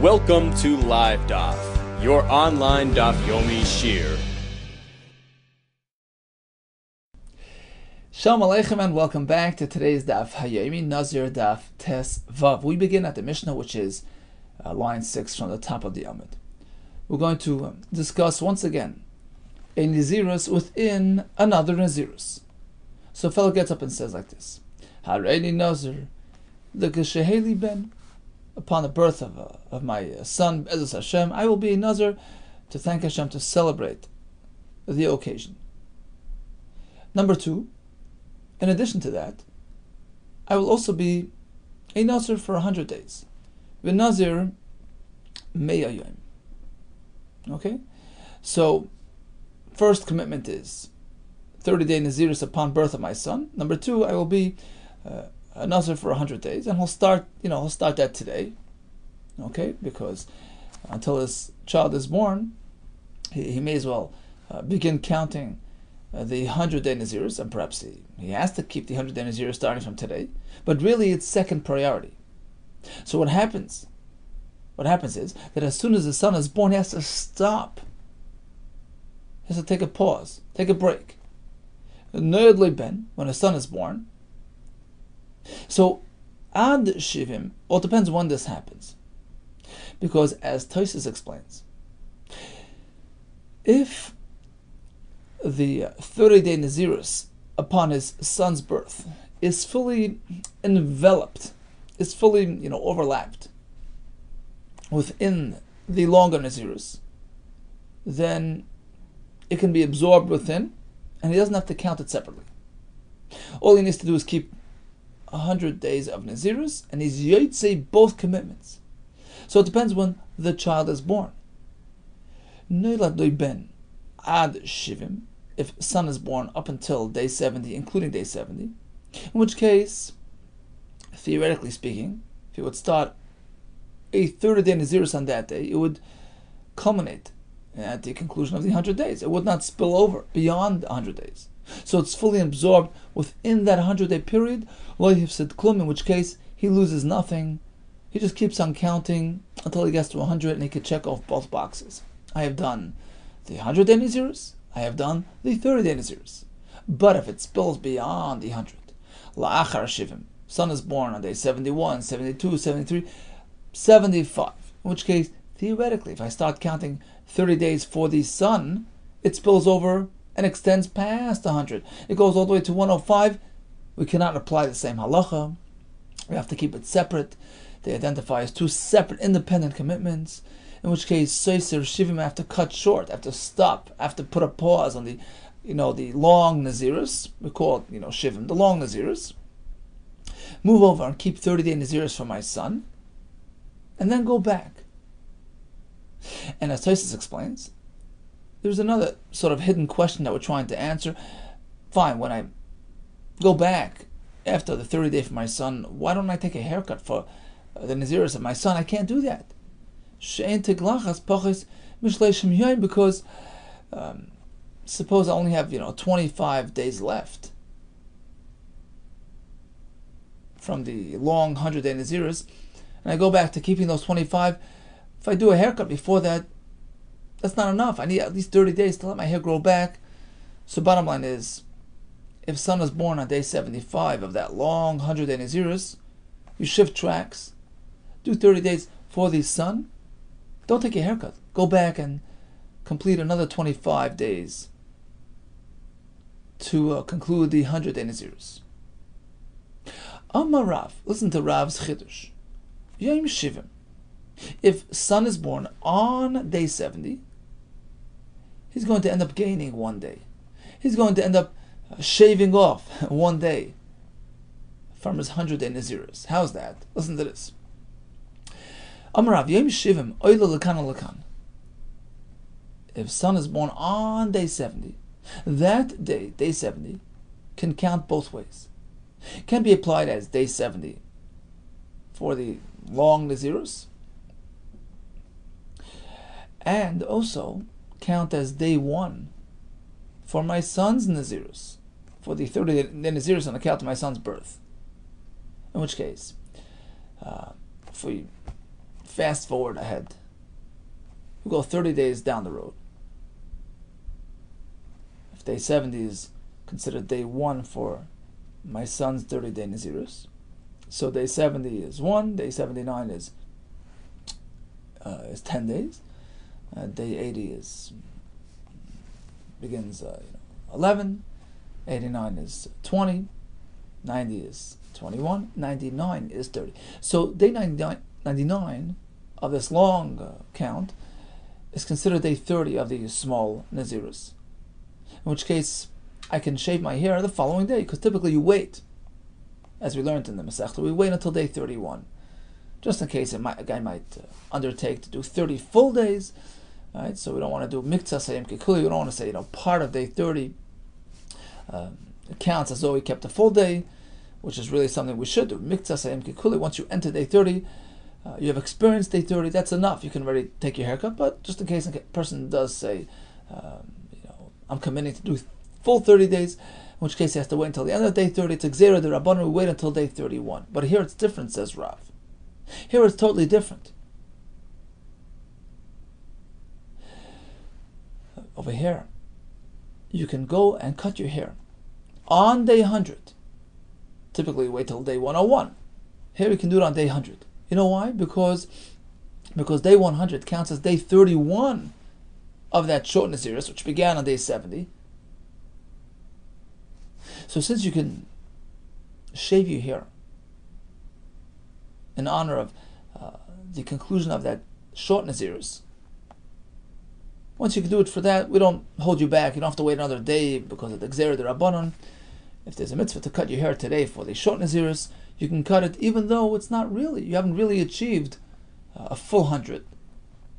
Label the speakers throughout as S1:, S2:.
S1: Welcome to Live Daf, your online Daf Yomi Shir.
S2: Shalom Aleichem and welcome back to today's Daf Hayomi Nazir Daf Tes Vav. We begin at the Mishnah, which is line 6 from the top of the Amud. We're going to discuss once again a Nazirus within another Nazirus. So a fellow gets up and says like this: Hareini Nazir, the Gesheheli Ben. Upon the birth of my son, Be'ezus Hashem, I will be a Nazir to thank Hashem, to celebrate the occasion. Number 2, in addition to that, I will also be a Nazir for 100 days. The Nazir Me'ah Yom. Okay? So, first commitment is 30-day Nazirus upon birth of my son. Number 2, I will be a Nazir for 100 days, and he'll start that today, okay? Because until his child is born, he may as well begin counting the 100-day Nazirus, and perhaps he has to keep the 100-day Nazirus starting from today, but really it's second priority. So what happens is that as soon as the son is born, he has to stop. He has to take a pause, take a break. Noyad Ben, when a son is born. So, ad shivim, well, it depends when this happens. Because, as Tosfos explains, if the 30-day Nazirus upon his son's birth is fully enveloped, is fully, overlapped within the longer Nazirus, then it can be absorbed within, and he doesn't have to count it separately. All he needs to do is keep 100 days of Nazirus, and he's yotzei both commitments. So it depends when the child is born. Noilad ben ad shivim, if son is born up until day 70, including day 70, in which case, theoretically speaking, if he would start a 30-day Nazirus on that day, it would culminate at the conclusion of the 100 days. It would not spill over beyond 100 days. So it's fully absorbed within that 100-day period, lo yifsid klum, in which case he loses nothing. He just keeps on counting until he gets to 100, and he can check off both boxes. I have done the 100-day Nazirus, I have done the 30-day Nazirus. But if it spills beyond the 100, la'achar shivim, son is born on day 71, 72, 73, 75, in which case, theoretically, if I start counting 30 days for the son, it spills over and extends past 100. It goes all the way to 105. We cannot apply the same halacha. We have to keep it separate. They identify as two separate, independent commitments, in which case, Seiser Shivim have to cut short, have to stop, have to put a pause on the long Nazirus. We call it, Shivim, the long Nazirus. Move over and keep 30-day Nazirus for my son, and then go back. And as Tosfos explains, there's another sort of hidden question that we're trying to answer. Fine, when I go back after the 30th day for my son, why don't I take a haircut for the Nazirus of my son? I can't do that. Because suppose I only have 25 days left from the long 100-day Nazirus, and I go back to keeping those 25. If I do a haircut before that, that's not enough. I need at least 30 days to let my hair grow back. So bottom line is, if son is born on day 75 of that long 100-day Nazirus, you shift tracks, do 30 days for the son, don't take a haircut. Go back and complete another 25 days to conclude the 100-day Nazirus. Amar Rav, listen to Rav's Chidush. Yom Shivim. If son is born on day 70, he's going to end up gaining 1 day. He's going to end up shaving off 1 day from his 100-day Nazirus. How's that? Listen to this. Amarav Yom Shivim Oila Lakan. If son is born on day 70, that day, day 70, can count both ways. Can be applied as day 70 for the long Nazirus, and also count as day 1 for my son's Nazirus, for the 30-day Nazirus on account of my son's birth. In which case, if we fast forward ahead. We go 30 days down the road. If day 70 is considered day 1 for my son's 30-day Nazirus, so day 70 is 1, day 79 is 10 days, day 80 begins 11, 89 is 20, 90 is 21, 99 is 30. So day 99 of this long count is considered day 30 of the small Nazirus, in which case I can shave my hair the following day, because typically you wait, as we learned in the Masechta, we wait until day 31, just in case a guy might undertake to do 30 full days, right? So we don't want to do miktzah sayim kikuli, we don't want to say, part of day 30 it counts as though he kept a full day, which is really something we should do. Miktzah sayim kikuli, once you enter day 30, you have experienced day 30, that's enough. You can already take your haircut, but just in case a person does say, I'm committing to do full 30 days, in which case he has to wait until the end of day 30. It's Gzeira the Rabbanan, we wait until day 31. But here it's different, says Rav. Here it's totally different. Over here, you can go and cut your hair on day 100. Typically, wait till day 101. Here we can do it on day 100. You know why? Because day 100 counts as day 31 of that short Nazirus, which began on day 70. So since you can shave your hair in honor of the conclusion of that short Nazirus, once you can do it for that, we don't hold you back. You don't have to wait another day because of the Gzeira the Rabbanan. If there's a mitzvah to cut your hair today for the short Nazirus, you can cut it even though it's not really, you haven't really achieved a full 100.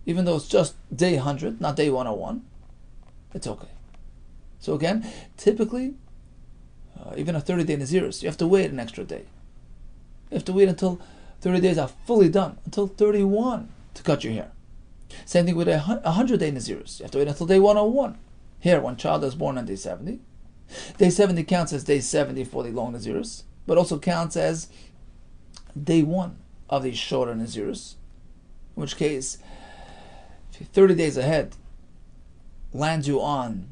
S2: Even though it's just day 100, not day 101, it's okay. So again, typically, even a 30-day Nazirus, you have to wait an extra day. You have to wait until 30 days are fully done, until 31 to cut your hair. Same thing with a 100-day Nazirus. You have to wait until day 101. Here, when child is born on day 70, day 70 counts as day 70 for the long Nazirus, but also counts as day 1 of the shorter Nazirus, in which case, if you're 30 days ahead, lands you on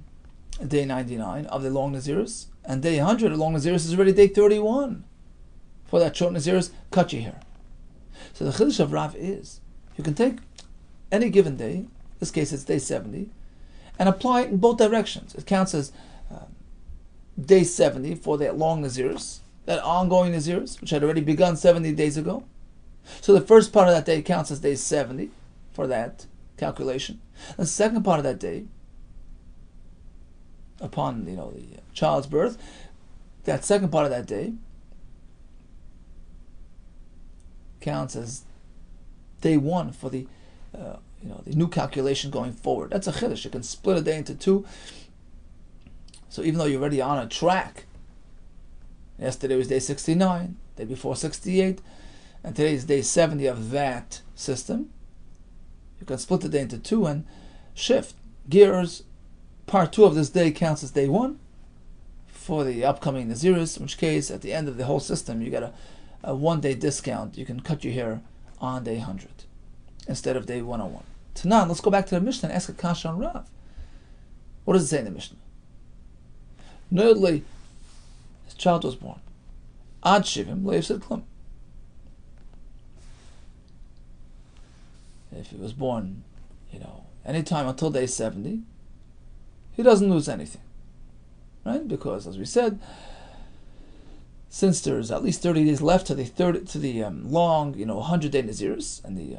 S2: day 99 of the long Nazirus, and day 100 of the long Nazirus is already day 31. For that short Nazirus, cut your hair. So the Chiddush of Rav is, you can take any given day, in this case it's day 70, and apply it in both directions. It counts as day 70 for that long Nazirus, that ongoing Nazirus, which had already begun 70 days ago. So the first part of that day counts as day 70 for that calculation. The second part of that day, upon the child's birth, that second part of that day counts as day 1 for the the new calculation going forward. That's a chiddush. You can split a day into 2. So even though you're already on a track, yesterday was day 69, day before 68, and today is day 70 of that system, you can split the day into 2 and shift gears. Part 2 of this day counts as day 1 for the upcoming Nazirus, in which case at the end of the whole system you got a 1-day discount. You can cut your hair on day 100 instead of day 101. Tanan, let's go back to the Mishnah and ask a kasha on Rav. What does it say in the Mishnah? Nerdly, his child was born. Ad shivim le'yifsid klum. If he was born, anytime until day 70, he doesn't lose anything, right? Because, as we said, since there's at least 30 days left to the long, 100-day Nazirus, and the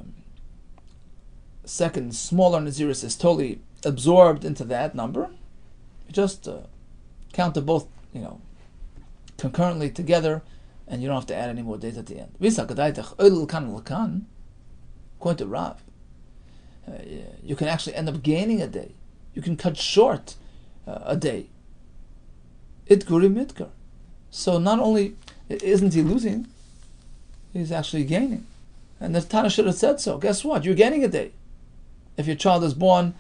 S2: second smaller Nazirus is totally absorbed into that number, you just count them both, concurrently together, and you don't have to add any more days at the end. According to Rav, you can actually end up gaining a day. You can cut short a day. Itguri mitkar. So not only isn't he losing, he's actually gaining. And the Tana should have said so. Guess what? You're gaining a day. If your child is born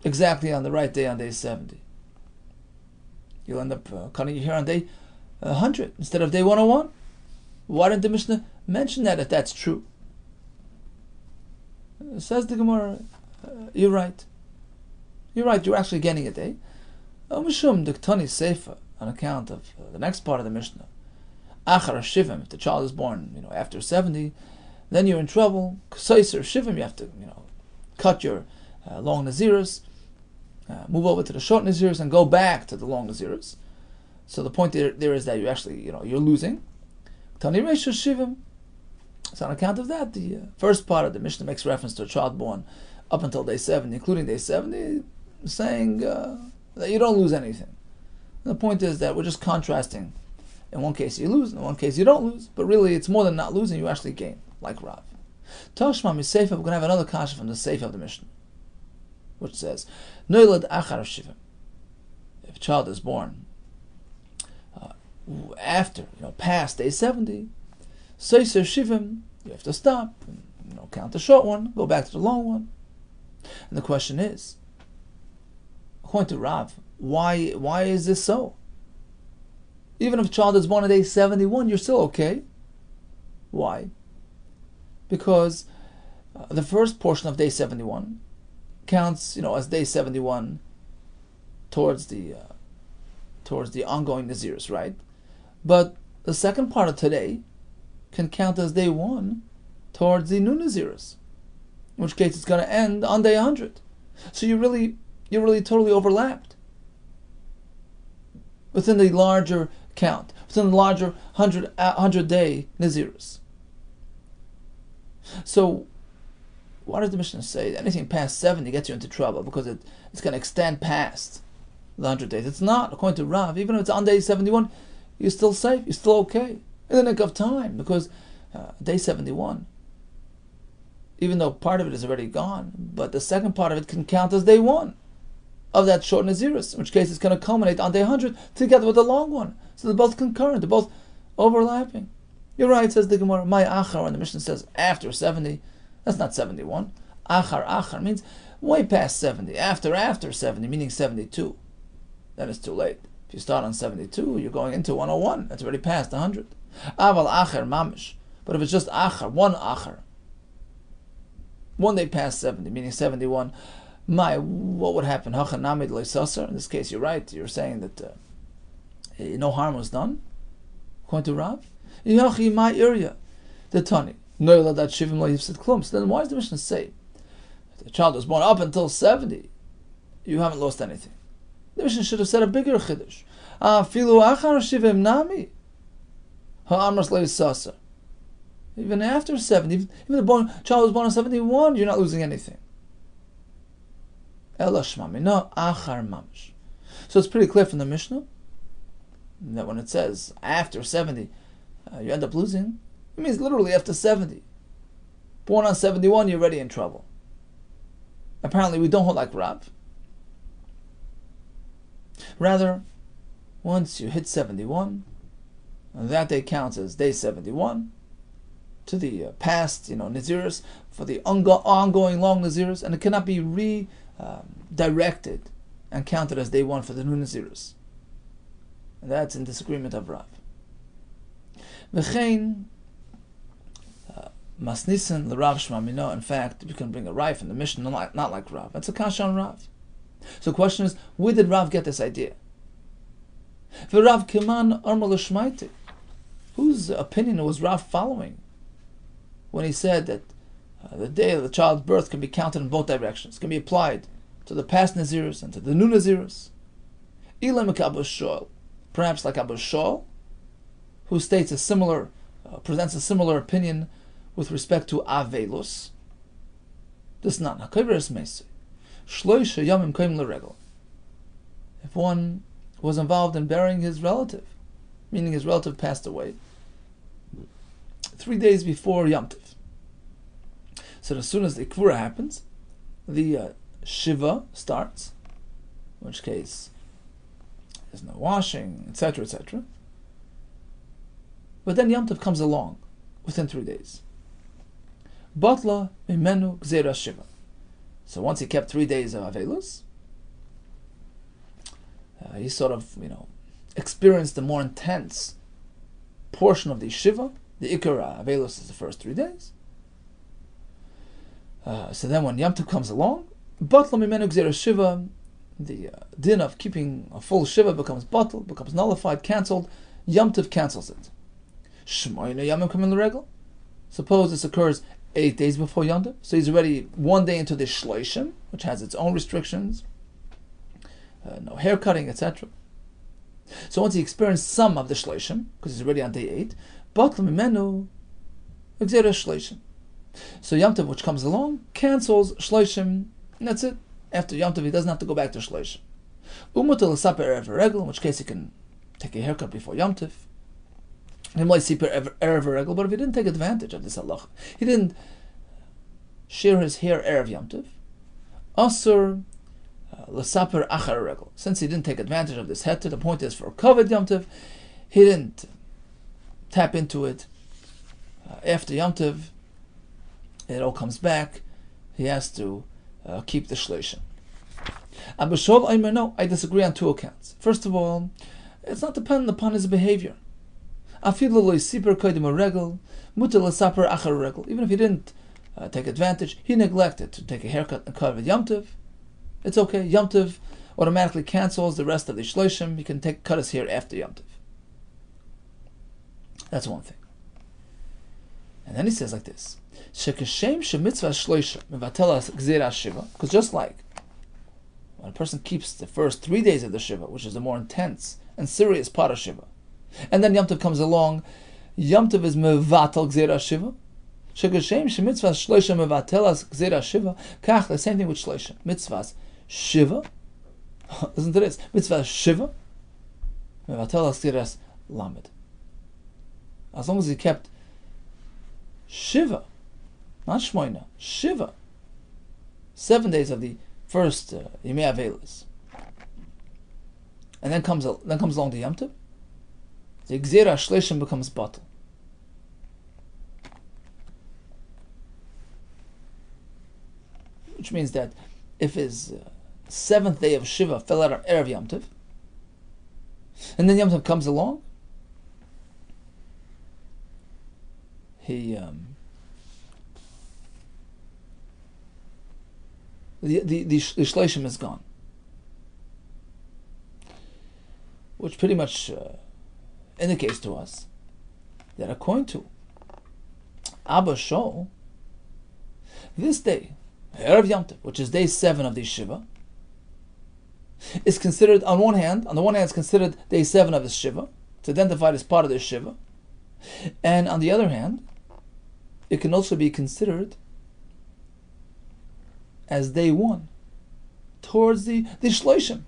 S2: exactly on the right day on day 70. You'll end up cutting your hair on day 100 instead of day 101. Why didn't the Mishnah mention that if that's true? Says the Gemara, you're right. You're right, you're actually getting a day. Mishum Diktani Seifa, on account of the next part of the Mishnah. Achar Shivim, if the child is born, after 70, then you're in trouble. Ksaiser Shivim, you have to, cut your long Naziris, move over to the short Naziris, and go back to the long Naziris. So the point there is that you actually, you're losing. Tani Reisha Shivim. So on account of that, the first part of the Mishnah makes reference to a child born up until day 70, including day 70, saying that you don't lose anything. And the point is that we're just contrasting. In one case you lose, in one case you don't lose, but really it's more than not losing, you actually gain, like Rav. Tashma Miseifa, we're going to have another kasha from the Seifa of the Mishnah, which says, Noilad Achar Shivim. If a child is born after, past day 70, Seiser Shivim, you have to stop, and, count the short one, go back to the long one. And the question is, according to Rav, why is this so? Even if a child is born on day 71, you're still okay. Why? Because the first portion of day 71 counts, as day 71 towards the ongoing Naziris, right? But the second part of today can count as day 1 towards the new Naziris, in which case it's going to end on day 100. So you're really totally overlapped within the larger count, within the larger 100-day Naziris. So why does the Mishnah say that anything past 70 gets you into trouble because it's going to extend past the 100 days? It's not. According to Rav, even if it's on day 71, you're still safe, you're still okay in the nick of time, because day 71, even though part of it is already gone, but the second part of it can count as day 1 of that short Naziris, in which case it's going to culminate on day 100 together with the long one. So they're both concurrent, they're both overlapping. You're right, says the Gemara. My achar, and the Mishnah says after 70, that's not 71. Achar means way past 70, after 70, meaning 72. Then it's too late. If you start on 72, you're going into 101. That's already past 100. Aval achar mamish. But if it's just achar, one day past 70, meaning 71, what would happen? In this case, you're right. You're saying that no harm was done, according to Rav. My area, the Tani. So then why does the Mishnah say if the child was born up until 70, you haven't lost anything? The Mishnah should have said a bigger chiddush. Even after 70, even the child was born on 71, you're not losing anything. So it's pretty clear from the Mishnah that when it says after 70, you end up losing, it means literally after 70. Born on 71, you're already in trouble. Apparently we don't hold like Rav. Rather, once you hit 71, that day counts as day 71 to the past, Naziris, for the ongoing long Naziris, and it cannot be redirected and counted as day 1 for the new Naziris. And that's in disagreement of Rav. V'chein masnisin l'Rav shmamino. In fact, you can bring a Rav from the Mishnah, not like Rav. That's a kasha on Rav. So the question is, where did Rav get this idea? V'Rav kiman arma l'shmaite. Whose opinion was Rav following when he said that the day of the child's birth can be counted in both directions, can be applied to the past Naziris and to the new Naziris? Ilam Abu Shol, perhaps like Abu Shol, who states presents a similar opinion with respect to Avelus. This is not Hakaveres Meisi. Shloisha Yamim Kaim L'Regel. If one was involved in burying his relative, meaning his relative passed away 3 days before Yom Tov. So as soon as the Kvura happens, the Shiva starts, in which case there's no washing, etc., etc. But then Yom Tov comes along within 3 days. Batla Mimenu Gzeira Shiva. So once he kept 3 days of Avelus, he sort of, experienced the more intense portion of the Shiva. The Ikar Avelus is the first 3 days. So then when Yom Tov comes along, Batla Mimenu Gzera Shiva, the din of keeping a full Shiva becomes batal, becomes nullified, cancelled. Yom Tov cancels it. Shmoyne Yamim Kamil Regel. Suppose this occurs 8 days before Yom Tov, so he's already 1 day into the Shloshim, which has its own restrictions, no haircutting, etc. So once he experienced some of the Shloshim, because he's already on day 8, Batla Mimenu Gzera Shloshim. So Yom Tov, which comes along, cancels Shloshim, and that's it. After Yom Tov, he doesn't have to go back to Shloshim. Umutal Saper Erev Regel, in which case he can take a haircut before Yom Tov. He might see Erev Regel, but if he didn't take advantage of this halacha, he didn't shear his hair Erev Yom Tov, Asur L'Saper Achar Regel. Since he didn't take advantage of this heter, the point is for Kavod Yom Tov, he didn't tap into it. After Yom Tov, it all comes back. He has to keep the shloshim. Abba Shaul Aimer, no, I disagree on 2 accounts. First of all, it's not dependent upon his behavior. Even if he didn't take advantage, he neglected to take a haircut and cut with Yom Tov. It's okay. Yom Tov automatically cancels the rest of the shloshim. He can cut his hair after Yom Tov. That's one thing. And then he says like this: because just like when a person keeps the first 3 days of the Shiva, which is the more intense and serious part of Shiva, and then Yom Tov comes along, Yom Tov is mevatel gzera Shiva. Kach, the same thing with Shloshim. Mitzvahs Shiva. Listen to this. Mitzvahs Shiva. Mevatel gzeras lamed. As long as he kept Shiva, not Shmoina, Shiva, 7 days of the first Yemei Avelis, and then comes along the Yom Tov, the Gzera Shloshim becomes batal. Which means that if his 7th day of Shiva fell out of Erev Yom Tov, and then Yom Tov comes along, the shloshim is gone, which pretty much indicates to us that according to Abba Shaul, this day, Erev Yom Tov, which is day 7 of the Shiva, is considered, on the one hand, it's considered day 7 of his Shiva. It's identified as part of the Shiva. And on the other hand, it can also be considered as day 1 towards the shloshim.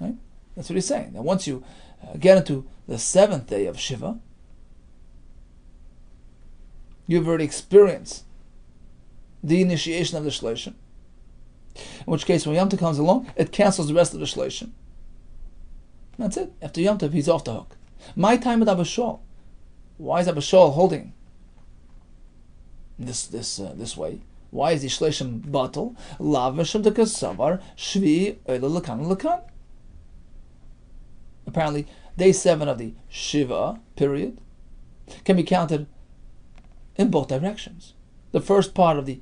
S2: Right? That's what he's saying. Now once you get into the 7th day of Shiva, you've already experienced the initiation of the shloshim. In which case, when Yom Tov comes along, it cancels the rest of the shloshim. That's it. After Yom Tov, he's off the hook. My time with Abba Shaul. Why is Abba Shaul holding this way? Why is the shloshim batal? Lavashim dekasavar shvi oila lakan. Apparently, day 7 of the Shiva period can be counted in both directions. The first part of the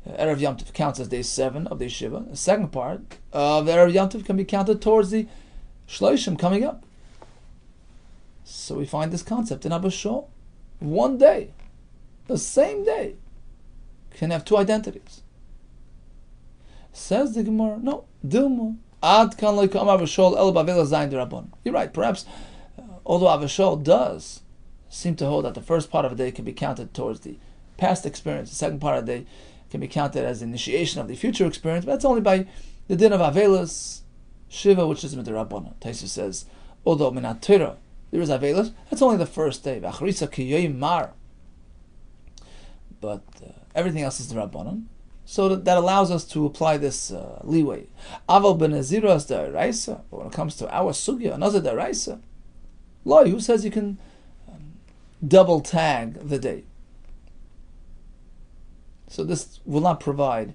S2: Erev Yom Tov counts as day 7 of the Shiva. The second part of the Erev Yom Tov can be counted towards the shloshim coming up. So we find this concept in Abba Shaul. 1 day, the same day, can have 2 identities. Says the Gemara, no, Dilma. Ad kan leikam Abba Shaul el bavela zayin derabon. You're right. Perhaps, although Abba Shaul does seem to hold that the first part of the day can be counted towards the past experience, the second part of the day can be counted as initiation of the future experience, but that's only by the din of Avelis Shiva, which is midrabanan. Taisa says, although minat Torah there is Avelis, that's only the first day. But everything else is the Rabbanon. So that allows us to apply this leeway. Aval ben Nazir is the Araisa, but when it comes to our Sugya, another the Araisa, Loi, who says you can double tag the day? So this will not provide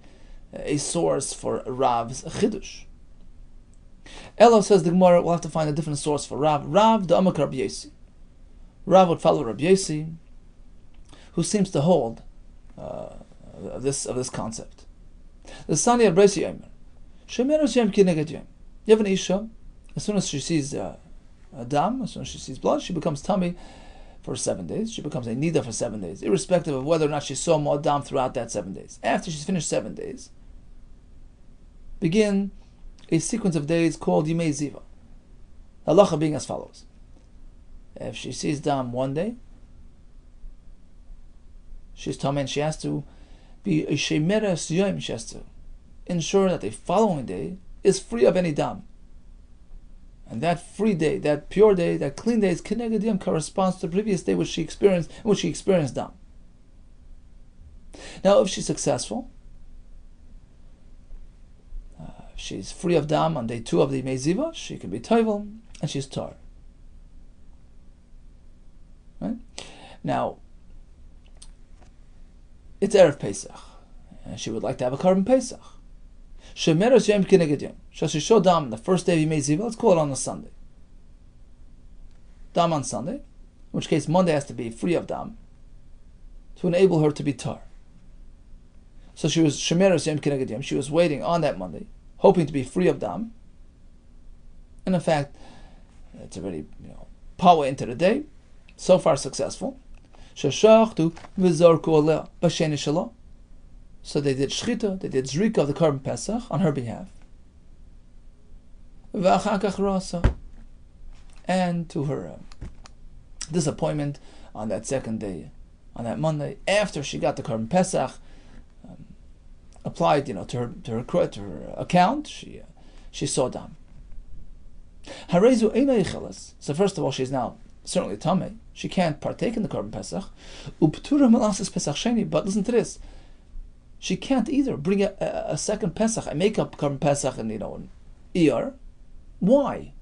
S2: a source for Rav's Chidush. Elo says the Gemara will have to find a different source for Rav. Rav the Amak Rabbi Yesi. Rav would follow Rabbi Yesi, who seems to hold of this concept. The Sani Abresi Yomer. Shemeros Yom Kineged Yom. You have an Isha, as soon as she sees a dam, as soon as she sees blood, she becomes tummy for 7 days. She becomes a nida for 7 days, irrespective of whether or not she saw more dam throughout that 7 days. After she's finished 7 days, begin a sequence of days called Yimei Ziva. Halacha being as follows. If she sees dam one day, she's tummy and she has to be a shemeres yom. She has to ensure that the following day is free of any dam. And that free day, that pure day, that clean day is Kineged Yom, corresponds to the previous day in which she experienced dam. Now, if she's successful, she's free of dam on day 2 of the Meziva, she can be toivel, and she's tar. Right? Now, it's Erev Pesach, and she would like to have a korban Pesach. Shemeros Yom Kineged Yom. So she showed dam on the first day of Yimei Ziva. Let's call it on a Sunday. Dam on Sunday, in which case Monday has to be free of dam to enable her to be tar. So she was Shemeros Yom Kineged Yom. She was waiting on that Monday, hoping to be free of dam. And in fact, it's already power into the day. So far successful. Sheshachtu v'zorku aleh b'sheni shelo. So they did shchita, they did zrika of the korban Pesach on her behalf. V'achakach rasa. And to her disappointment on that second day, on that Monday, after she got the korban Pesach applied, to her account, she saw dam. Harezu eina yicheles. So first of all, she's now certainly tamei. She can't partake in the korban Pesach. Uptura melasas Pesach sheni. But listen to this. She can't either bring a second Pesach, a make-up korban Pesach, and an Iyar. Why?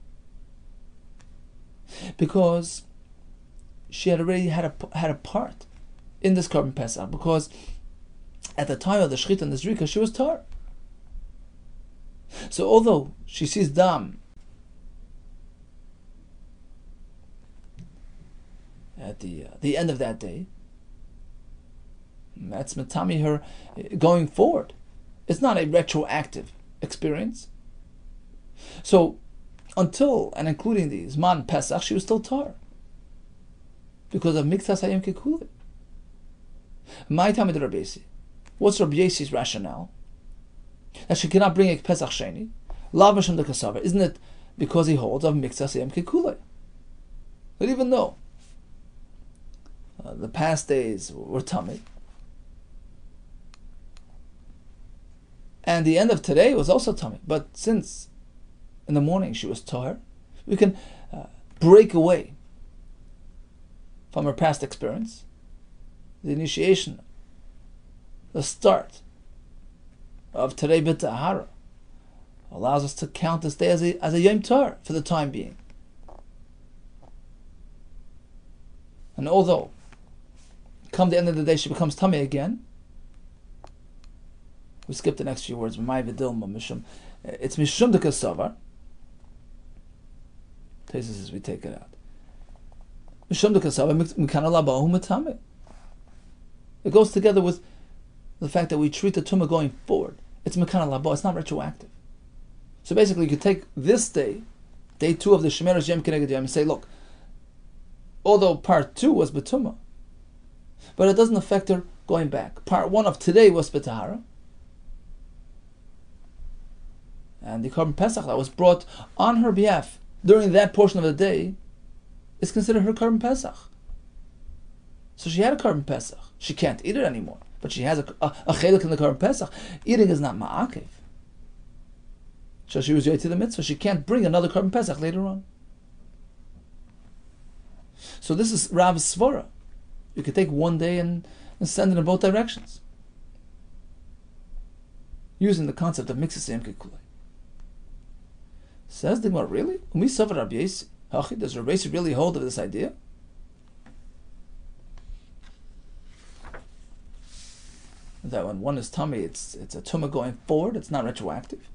S2: Because she had already had a part in this korban Pesach. Because at the time of the Shechita and the Zrika, she was tar. So although she sees dam at the end of that day, that's matami her going forward. It's not a retroactive experience. So until and including the Zman Pesach, she was still tar because of Miktas Hayom Kekuli. My time with Rabbi Yesi. What's Rabbi Yesi's rationale? That she cannot bring a Pesach Sheni. Lav Mishum de Kasavar. Isn't it because he holds of Miktas Hayom Kekuli? But even though the past days were tummy, and the end of today was also tummy, but since in the morning she was tar, we can break away from her past experience. The initiation, the start of today b'tahara allows us to count this day as a yom tar for the time being. And although come the end of the day she becomes tummy again, we skip the next few words. It's mishum de kasavar. Tesis as we take it out. Mishum de kasavar mikana labahu matame. It goes together with the fact that we treat the tumah going forward. It's mikana laba. It's not retroactive. So basically, you could take this day, day 2 of the Shemeres Yom Kineged Yom, and say, look, although part 2 was betuma, but it doesn't affect her going back. Part 1 of today was betahara. And the korban Pesach that was brought on her behalf during that portion of the day is considered her korban Pesach. So she had a korban Pesach. She can't eat it anymore, but she has a chelik in the korban Pesach. Eating is not ma'akev. So she was yet to the mitzvah. She can't bring another korban Pesach later on. So this is Rav's svara. You could take one day and send it in both directions, using the concept of mixes yom kikulei. Says the Gemara, really? Does Rabbi Yesi really hold of this idea? That when one is tummy, it's a tumah going forward, it's not retroactive.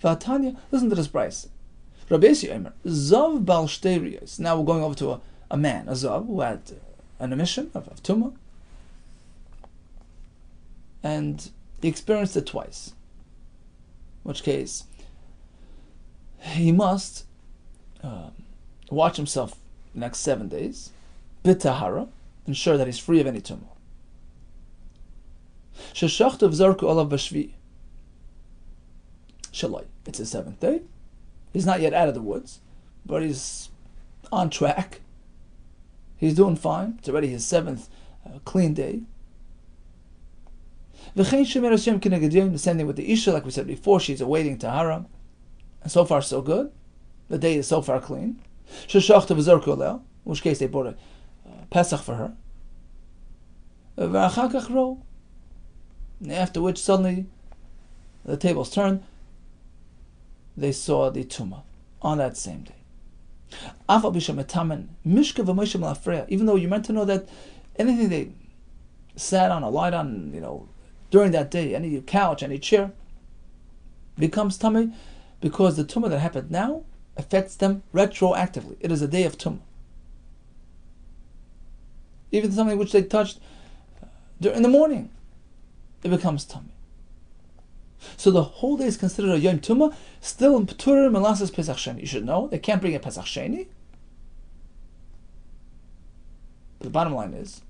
S2: V'atanya, listen to this price. Rabbi Yesi Omer, Zav bal shtei riyos. Now we're going over to a man, a Zav, who had an emission of tumah. and he experienced it twice. In which case, he must watch himself the next 7 days, bitahara, ensure that he's free of any tumah. Sheshachtav zarku olav b'shvi. Shaloi. It's his 7th day. He's not yet out of the woods, but he's on track. He's doing fine. It's already his 7th clean day. The same thing with the Isha, like we said before, she's awaiting Tahara. And so far, so good. The day is so far clean. In which case they brought a Pesach for her. After which, suddenly, the tables turned. They saw the Tumah on that same day. Even though you're meant to know that anything they sat on or lied on, during that day, any couch, any chair, becomes tummy, because the tumah that happened now affects them retroactively. It is a day of tumah. Even something which they touched in the morning, it becomes tummy. So the whole day is considered a Yom Tumah, still in P'turim Melasas Pesach Sheni. You should know, they can't bring a Pesach Sheni. But the bottom line is,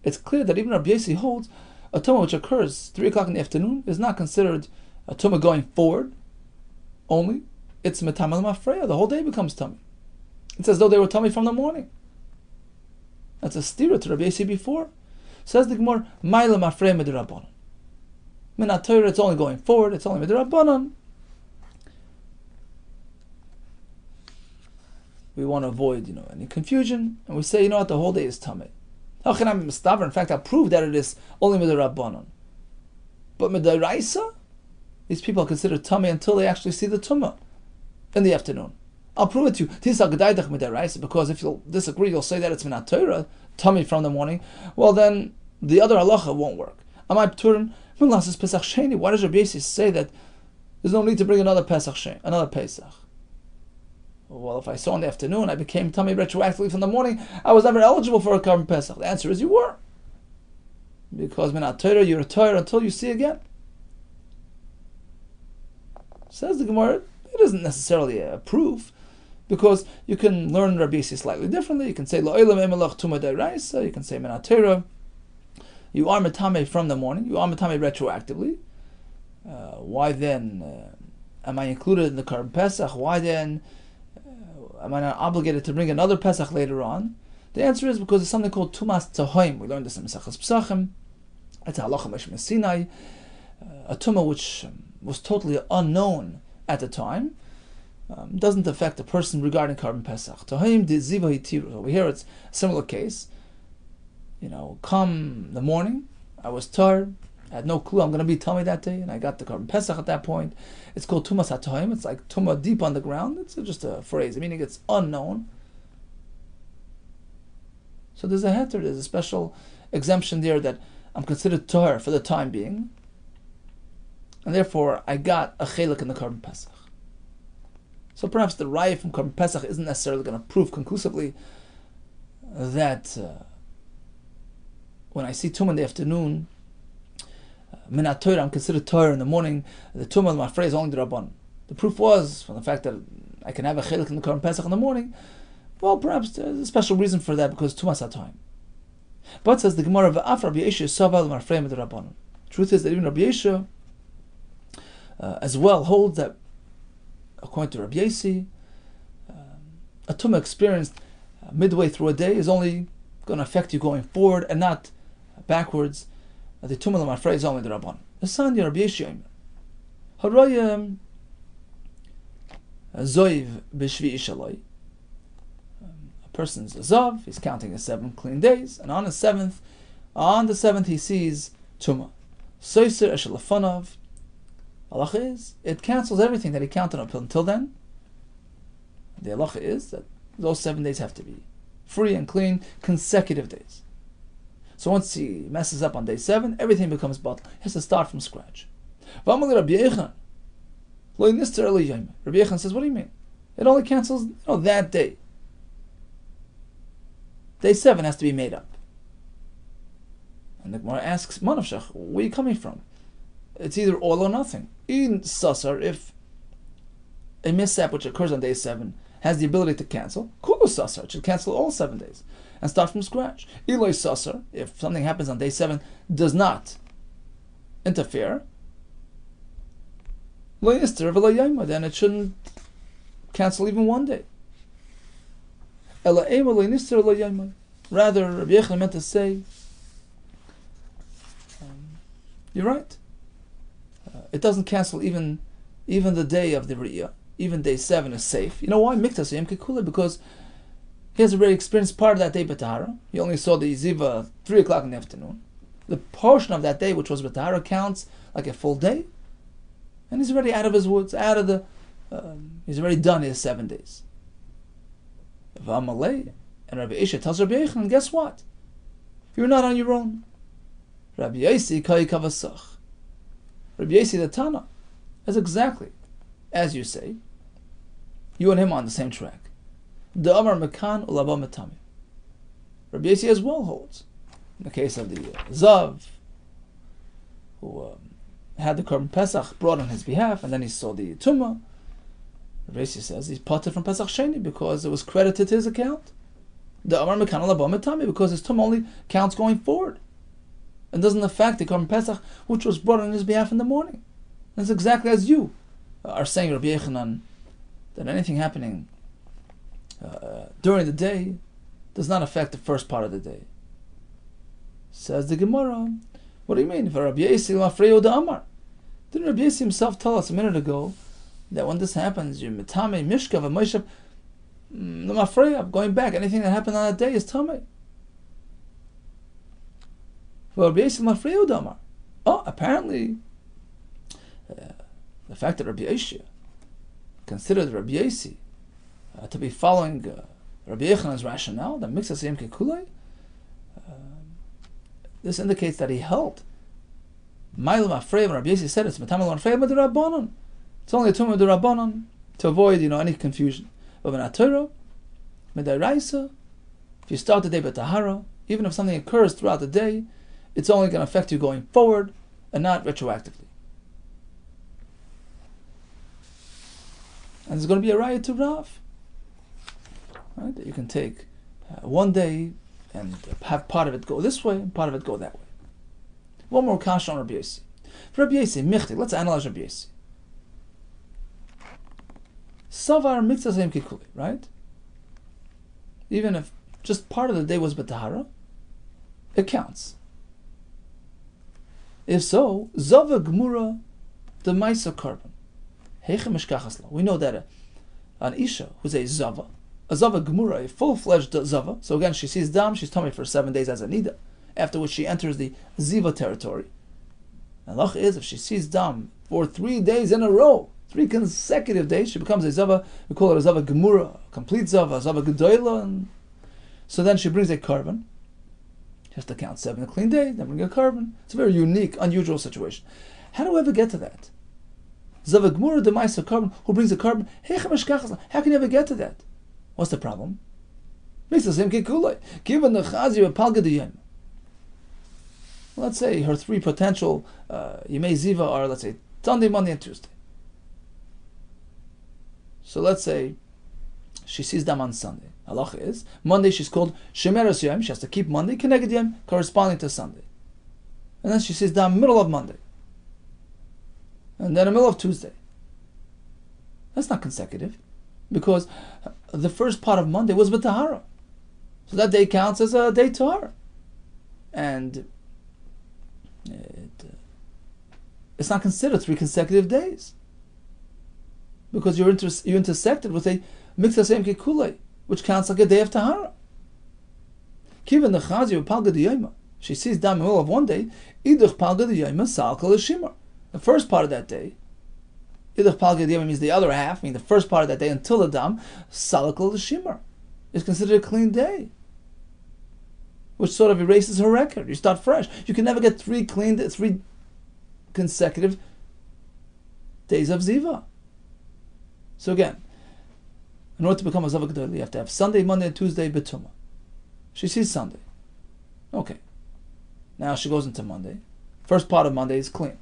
S2: it's clear that even Rabbi Yossi holds a Tumah which occurs 3 o'clock in the afternoon is not considered a Tumah going forward only. It's Metamel Mafreya. The whole day becomes Tumah. It's as though they were Tumah from the morning. That's a stira to Rabbi Yossi before. Says the Gemara, Maila Mafreya Midrabanan. Minat Torah, it's only going forward, it's only Midrabanan. We want to avoid, any confusion, and we say, what, the whole day is Tameh. In fact, I'll prove that it is only Midrabanan. But Midaraisa, these people are considered Tameh until they actually see the Tumah in the afternoon. I'll prove it to you. Because if you'll disagree, you'll say that it's Minat Torah, Tameh from the morning. Well, then the other halacha won't work. Amai P'turim Melasas Pesach Sheni. Why does Rabbi Yossi say that there's no need to bring another Pesach Sheni, another Pesach? Well, if I saw in the afternoon, I became tummy retroactively from the morning, I was never eligible for a carbon Pesach. The answer is you were. Because Minat Torah, you're Torah until you see again. Says the Gemara, it isn't necessarily a proof, because you can learn Rabbi Yossi slightly differently. You can say Lo'elam Emelach Tumah D'Oraisa. You can say Minat Torah. You are Metame from the morning. You are Metame retroactively. Why then am I included in the carbon Pesach? Why then am I not obligated to bring another Pesach later on? The answer is because it's something called Tumas Tzohoim. We learned this in Mesachas Pesachim. It's a halacha Meshmei Sinai, a tumah which was totally unknown at the time. Doesn't affect a person regarding carbon Pesach. Tzohoim de ziva hitiru. Over here it's a similar case. Come the morning, I was tired, I had no clue I'm going to be tummy that day, and I got the carbon Pesach at that point. It's called Tumas HaTohim. It's like Tumah deep on the ground. It's just a phrase, meaning it's unknown. So there's a heter, there's a special exemption there that I'm considered Tahar for the time being, and therefore I got a chelik in the carbon Pesach. So perhaps the raya from carbon Pesach isn't necessarily going to prove conclusively that when I see Tumah in the afternoon, Minat Torah, I'm considered Torah in the morning. The Tumah of my phrase only the Rabban. The proof was from the fact that I can have a chelik in the Korban Pesach in the morning. Well, perhaps there's a special reason for that because Tumas HaTohim. But says the Gemara of Af Rabbi Yesha Saval Marfreim the Rabban. Truth is that even Rabbi Yesha as well holds that, according to Rabbi Yossi, a Tumah experienced midway through a day is only going to affect you going forward and not backwards. The Tumah of my phrase only the Rabban. The son Rabbi Yossi Harayim Zoiv B'Shvi Ishaloi. A person's a Zav, he's counting his 7 clean days, and on the 7th he sees Tumah. Soiser Eshalafonov. Halacha is, it cancels everything that he counted up until then. The halacha is that those 7 days have to be free and clean, consecutive days. So once he messes up on day 7, everything becomes bottled. He has to start from scratch. Rabbi Yechon says, what do you mean? It only cancels that day. Day 7 has to be made up. And the Gemara asks, Manavshach, where are you coming from? It's either all or nothing. In Sasar, if a mishap which occurs on day 7 has the ability to cancel, Kulu Sasar, it should cancel all 7 days and start from scratch. Eloi Sasar, if something happens on day 7, does not interfere, then it shouldn't cancel even 1 day. Rather, Rabbi Yehuda meant to say, you're right. It doesn't cancel even the day of the Riyah. Even day 7 is safe. You know why? Miktas Yom Kikula, because he has already experienced part of that day B'Tahara. He only saw the Ziva 3 o'clock in the afternoon. The portion of that day which was B'Tahara counts like a full day. And he's already out of his woods, he's already done his 7 days. V'amalei, and Rabbi Isha tells Rabbi Yehuda, guess what? You're not on your own. Rabbi Yossi kai kavasach. Rabbi Yossi the Tana is exactly as you say. You and him are on the same track. The Amar Mekan Ulaba Metami. Rabbi Yossi as well holds. In the case of the Zav, who had the Korban Pesach brought on his behalf, and then he saw the Tumah. Rabbi Yossi says he's parted from Pesach Sheni because it was credited to his account. The Amar Mekan Ulaba Metami, because his Tumah only counts going forward and doesn't affect the Korban Pesach which was brought on his behalf in the morning. That's exactly as you are saying, Rabbi Yechanan, that anything happening during the day does not affect the first part of the day. Says the Gemara, what do you mean? For Rabbi Yossi Lafrei Yehuda Amar. Didn't Rabbi Yossi himself tell us a minute ago that when this happens, you mitame mishkav v'moishav l'mafrei, I'm going back. Anything that happened on that day is tamei. For Rabbi Yossi Lafrei Yehuda Amar. Oh, apparently, the fact that Rabbi Yossi considered Rabbi Yossi to be following Rabbi Yechanan's rationale, that mixes Yom Kikulei, this indicates that he held. Ma'il mafrei, Rabbi Yossi said it's metamel mafrei b'derabbanon. It's only a tumah b'derabbanon to avoid, any confusion. But when Torah, midaraisa, if you start the day b'tahara, even if something occurs throughout the day, it's only going to affect you going forward and not retroactively. And there's going to be a raya to Rav, right? That you can take 1 day and have part of it go this way and part of it go that way. One more kasha on Rabbi Yossi. For Rabbi Yossi, michti, let's analyze Rabbi Yossi. Savar mitzvah same kikuli, right? Even if just part of the day was b'tahara, it counts. If so, zava gmura the maisa korban. We know that an isha who's a zava gemura, a full-fledged zava. So again, she sees dam, she's tummy for 7 days as a nida, after which she enters the ziva territory. And lach is, if she sees dam for 3 days in a row, 3 consecutive days, she becomes a zava. We call it a zava gemura, a complete zava, a zava gedoyla. And so then she brings a korban. She has to count 7 clean days, then bring a korban. It's a very unique, unusual situation. How do we ever get to that? Zava gemura the ma'isa korban, who brings a korban. How can you ever get to that? What's the problem? Let's say her 3 potential Yemei Ziva are, let's say, Sunday, Monday, and Tuesday. So let's say she sees them on Sunday. Halacha is, Monday she's called Shemeres Yom, she has to keep Monday, Keneged Yom, corresponding to Sunday. And then she sees them middle of Monday. And then the middle of Tuesday. That's not consecutive, because the first part of Monday was b'tahara, so that day counts as a day tahara, and it's not considered 3 consecutive days, because you intersected with a mixas yom kikulei, which counts like a day of tahara. Kiven the chazi palga diyayma, she sees down in the middle of one day, iduch palga diyayma sal kol shimar. The first part of that day, Idach Palga Diyam means the other half, meaning the first part of that day until the Dam, Salakal Shimar, is considered a clean day, which sort of erases her record. You start fresh. You can never get 3 consecutive days of Ziva. So again, in order to become a Zava Gedol, you have to have Sunday, Monday, and Tuesday Betuma. She sees Sunday. Okay. Now she goes into Monday. First part of Monday is clean.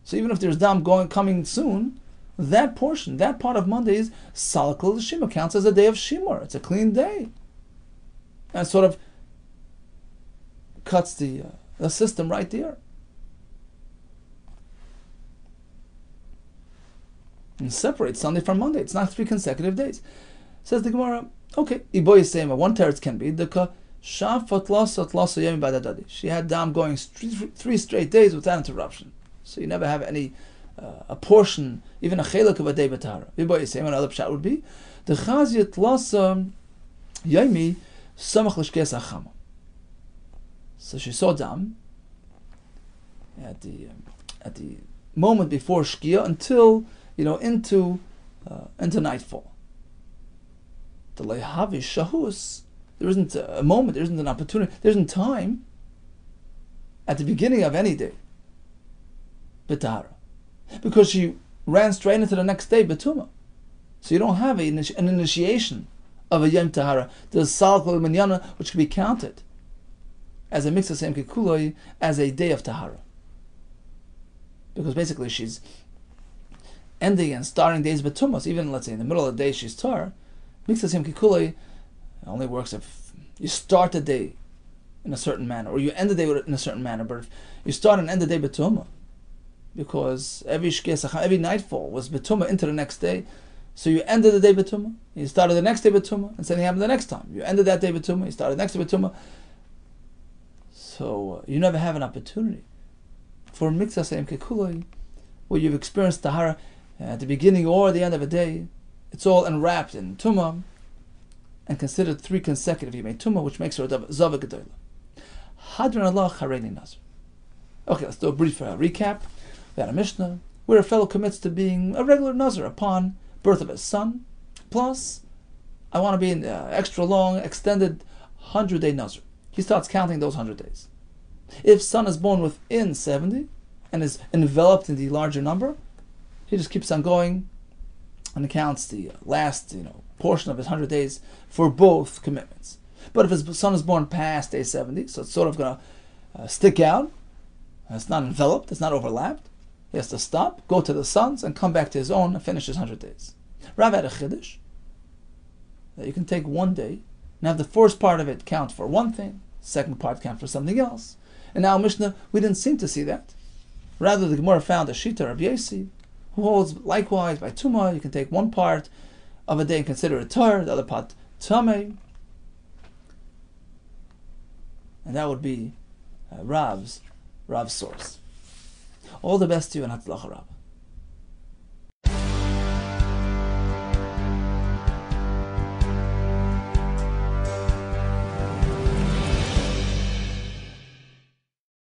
S2: So even if there's dam coming soon, that portion, that part of Monday is salakal shimur, counts as a day of shimur. It's a clean day, and sort of cuts the system right there. And separates Sunday from Monday. It's not 3 consecutive days. Says the Gemara, okay, Iboy Sema, one teretz can be the Shafat Lasat Lasa Yemi Badadadi. She had dam going 3 straight days without interruption. So you never have any a portion, even a chelak of a day b'tahara. Iboy Sema, another pshat would be the Chaziyat Lasa Yemi Samach Lishkes Achama. So she saw dam at the moment before Shkia until into nightfall. The lehavi shahus, there isn't a moment, there isn't an opportunity, there isn't time at the beginning of any day b'tahara, because she ran straight into the next day b'tumah. So you don't have an initiation of a yom tahara, the salkol minyana, which can be counted as a mixas sem kikuloi, as a day of tahara, because basically she's ending and starting days b'tumah. So even, let's say, in the middle of the day she's tar, mixas sem kikuloi only works if you start the day in a certain manner, or you end the day in a certain manner. But if you start and end the day b'tumah, because every nightfall was b'tumah into the next day, so you ended the day b'tumah, you started the next day b'tumah, and something happened the next time. You ended that day b'tumah, you started the next day b'tumah. So you never have an opportunity for mixas sem kikuloi, where you've experienced tahara at the beginning or the end of a day. It's all enwrapped in tumah and considered 3 consecutive yemei tumah, which makes her a zava gedola. Hadran Allah chareni Nazir. Okay, let's do a brief recap. We had a Mishnah where a fellow commits to being a regular Nazir upon birth of his son, plus I want to be in extra long, extended 100-day Nazir. He starts counting those 100 days. If son is born within 70 and is enveloped in the larger number, he just keeps on going and counts the last portion of his 100 days for both commitments. But if his son is born past day 70, so it's sort of going to stick out, it's not enveloped, it's not overlapped, he has to stop, go to the sons, and come back to his own and finish his 100 days. Rav had a chiddush that you can take one day and have the first part of it count for one thing, second part count for something else. And now Mishnah, we didn't seem to see that. Rather, the Gemara found a shita, Rabbi Yesi, who holds likewise by Tumah, you can take one part of a day and consider it tar, the other part tamei, and that would be Rav's source. All the best to you and Hatzlacha Rabbah.